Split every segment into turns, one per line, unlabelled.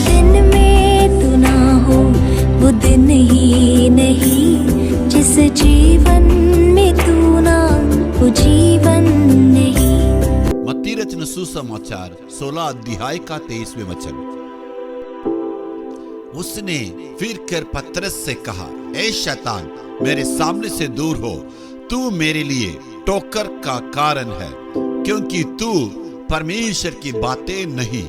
दिन में तू ना हो वो दिन ही नहीं, जिस जीवन में तू ना वो जीवन नहीं।
मत्ती रचना सुसमाचार 16 अध्याय का 23वें वचन। उसने फिर कर पतरस से कहा, ए शैतान, मेरे सामने से दूर हो, तू मेरे लिए ठोकर का कारण है, क्योंकि तू परमेश्वर की बातें नहीं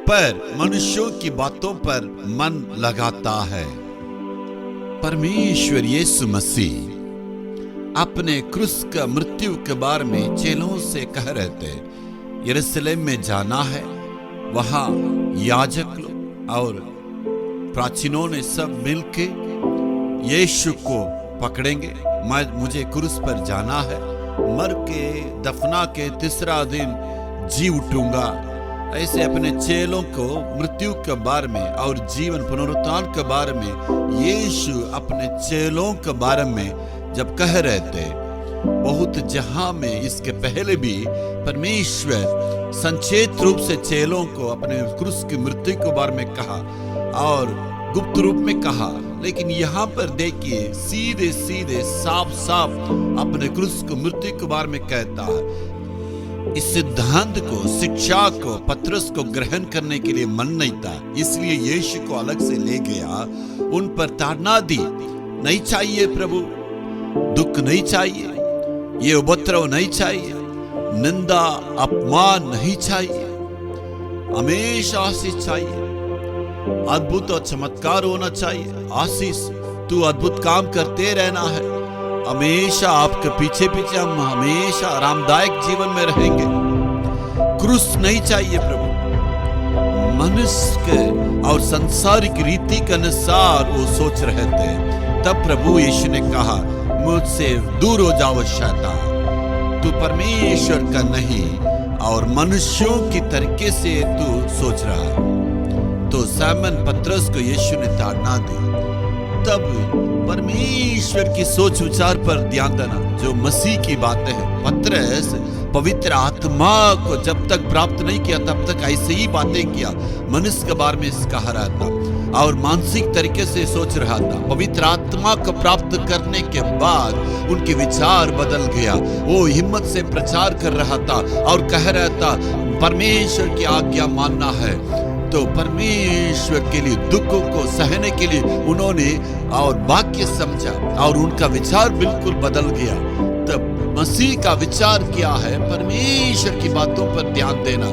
पर मनुष्यों की बातों पर मन लगाता है। परमेश्वर यीशु मसीह अपने क्रूस का मृत्यु के बारे में चेलों से कह रहे थे, यरूशलेम में जाना है, वहां याजक लोग और प्राचीनों ने सब मिलके यीशु को पकड़ेंगे, मुझे क्रूस पर जाना है, मर के दफना के तीसरा दिन जी उठूंगा। ऐसे अपने चेलों को मृत्यु के बारे में और जीवन पुनरुत्थान के बारे में यीशु अपने चेलों के बारे में जब कह रहे थे, बहुत जहां में इसके पहले भी परमेश्वर संक्षेप रूप से चेलों को अपने क्रूस की मृत्यु के बारे में कहा और गुप्त रूप में कहा, लेकिन यहाँ पर देखिए सीधे सीधे साफ साफ अपने क्रूस को मृत्यु के बारे में कहता है। इस सिद्धांत को, शिक्षा को पतरस को ग्रहण करने के लिए मन नहीं था, इसलिए यीशु को अलग से ले गया, उन पर ताड़ना दी। नहीं चाहिए प्रभु, दुख नहीं चाहिए, ये उपद्रव नहीं चाहिए, निंदा अपमान नहीं चाहिए, हमेशा आशीष चाहिए, अद्भुत और चमत्कार होना चाहिए। आशीष, तू अद्भुत काम करते रहना है, हमेशा आपके पीछे पीछे हम हमेशा आरामदायक जीवन में रहेंगे। क्रूस नहीं चाहिए प्रभु। मनुष्य के और संसारिक रीति के अनुसार वो सोच रहे थे। तब प्रभु यीशु ने कहा, मुझसे दूर हो जाओ शैतान, तू परमेश्वर का नहीं और मनुष्यों की तरीके से तू सोच रहा है। तो सामन पतरस को यीशु ने ताड़ना दी। तब परमेश्वर की सोच विचार पर ध्यान देना, जो मसीह की बातें हैं। पतरस पवित्र आत्मा को जब तक प्राप्त नहीं किया तब तक ऐसे ही बातें किया, मनुष्य के बारे में कह रहा था और मानसिक तरीके से सोच रहा था। पवित्र आत्मा को प्राप्त करने के बाद उनके विचार बदल गया, वो हिम्मत से प्रचार कर रहा था और कह रहा था परमेश्वर की आज्ञा मानना है। तो परमेश्वर के लिए दुखों को सहने के लिए उन्होंने और वाक्य समझा और उनका विचार बिल्कुल बदल गया। तब मसीह का विचार क्या है? परमेश्वर की बातों पर ध्यान देना,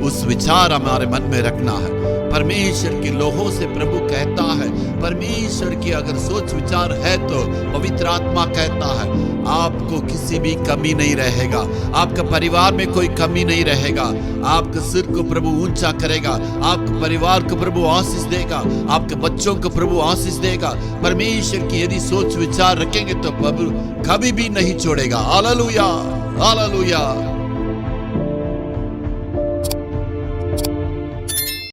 उस विचार हमारे मन में रखना है। परमेश्वर के लोगों से प्रभु कहता है, परमेश्वर की अगर सोच विचार है तो पवित्र आत्मा कहता है आपको किसी भी कमी नहीं रहेगा, आपका परिवार में कोई कमी नहीं रहेगा, आपके सिर को प्रभु ऊंचा करेगा, आपके परिवार को प्रभु आशीष देगा, आपके बच्चों को प्रभु आशीष देगा। परमेश्वर की यदि सोच विचार रखेंगे तो प्रभु कभी भी नहीं छोड़ेगा। Hallelujah, hallelujah.